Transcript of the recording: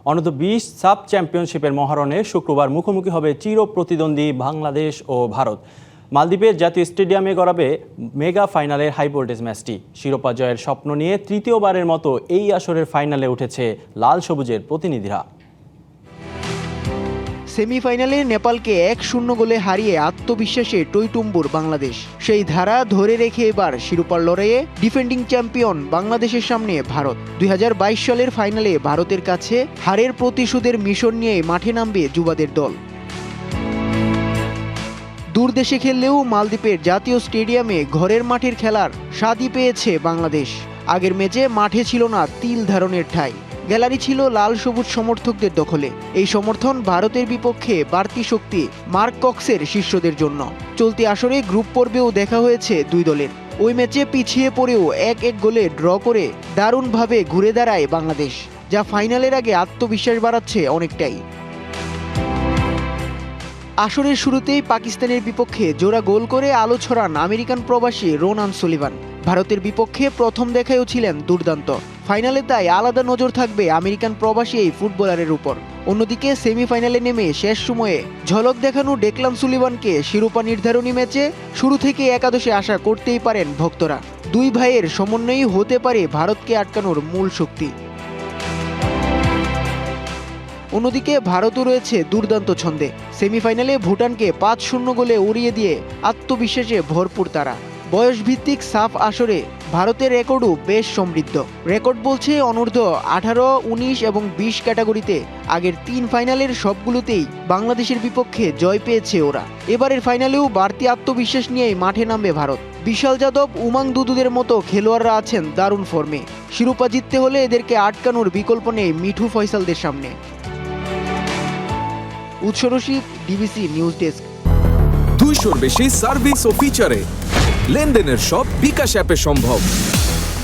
অনূর্ধ্ব-20 sub চ্যাম্পিয়নশিপের মহারণে শুক্রবার মুখোমুখি হবে চির প্রতিদ্বন্দ্বী বাংলাদেশ ও ভারত। মালদ্বীপের জাতীয় স্টেডিয়ামে গড়াবে মেগা ফাইনালের হাই ভোল্টেজ ম্যাচটি। শিরোপা জয়ের স্বপ্ন নিয়ে তৃতীয়বারের মতো এই আসরের ফাইনালে উঠেছে লাল সবুজের প্রতিনিধিরা। সেমিফাইনালে নেপালকে 1-0 গোলে হারিয়ে আত্মবিশ্বাসে টইটুম্বুর বাংলাদেশ। সেই ধারা ধরে রেখে এবার শিরোপার লড়াইয়ে ডিফেন্ডিং চ্যাম্পিয়ন বাংলাদেশের সামনে ভারত। 2022 সালের ফাইনালে ভারতের কাছে হারের প্রতিশোধের মিশন নিয়ে মাঠে নামবে যুবাদের দল। দূর দেশে খেললেও মালদ্বীপের জাতীয় স্টেডিয়ামে ঘরের মাঠের খেলার স্বাদই পেয়েছে বাংলাদেশ। আগের ম্যাচে মাঠে ছিল না তিল ধারণের ঠাঁই, গ্যালারি ছিল লাল সবুজ সমর্থকদের দখলে। এই সমর্থন ভারতের বিপক্ষে বাড়তি শক্তি মার্ক কক্সের শিষ্যদের জন্য। চলতি আসরে গ্রুপ পর্বেও দেখা হয়েছে দুই দলের। ওই ম্যাচে পিছিয়ে পড়েও 1-1 গোলে ড্র করে দারুণভাবে ঘুরে দাঁড়ায় বাংলাদেশ, যা ফাইনালের আগে আত্মবিশ্বাস বাড়াচ্ছে অনেকটাই। আসরের শুরুতেই পাকিস্তানের বিপক্ষে জোড়া গোল করে আলো ছড়ান আমেরিকান প্রবাসী রোনান সুলিভান। ভারতের বিপক্ষে প্রথম দেখায়ও ছিলেন দুর্দান্ত। ফাইনালে তাই আলাদা নজর থাকবে আমেরিকান প্রবাসী এই ফুটবলারের উপর। অন্যদিকে সেমিফাইনালে নেমে শেষ সময়ে ঝলক দেখানো ডেকলান সুলিভানকে শিরোপা নির্ধারণী ম্যাচে শুরু থেকে একাদশে আশা করতেই পারেন ভক্তরা। দুই ভাইয়ের সমন্বয়ই হতে পারে ভারতকে আটকানোর মূল শক্তি। অন্যদিকে ভারতও রয়েছে দুর্দান্ত ছন্দে। সেমিফাইনালে ভুটানকে 5-0 গোলে উড়িয়ে দিয়ে আত্মবিশ্বাসে ভরপুর তারা। বয়সভিত্তিক সাফ আসরে ভারতের রেকর্ডও বেশ সমৃদ্ধ। রেকর্ড বলছে অনূর্ধ্ব-18, 19 এবং 20 ক্যাটাগরিতে আগের 3 ফাইনালের সবগুলোতেই বাংলাদেশের বিপক্ষে জয় পেয়েছে ওরা। এবারের ফাইনালেও বাড়তি আত্মবিশ্বাস নিয়েই মাঠে নামবে ভারত। বিশাল যাদব, উমাং দুদুদের মতো খেলোয়াড়রা আছেন দারুণ ফর্মে। শিরোপা জিততে হলে এদেরকে আটকানোর বিকল্প নেই মিঠু ফয়সালদের সামনে। উৎস রশিদ, ডিবিসি নিউজ ডেস্ক। 200-র বেশি সার্ভিস ও ফিচারে লেনদেনের সব বিকাশ অ্যাপে সম্ভব।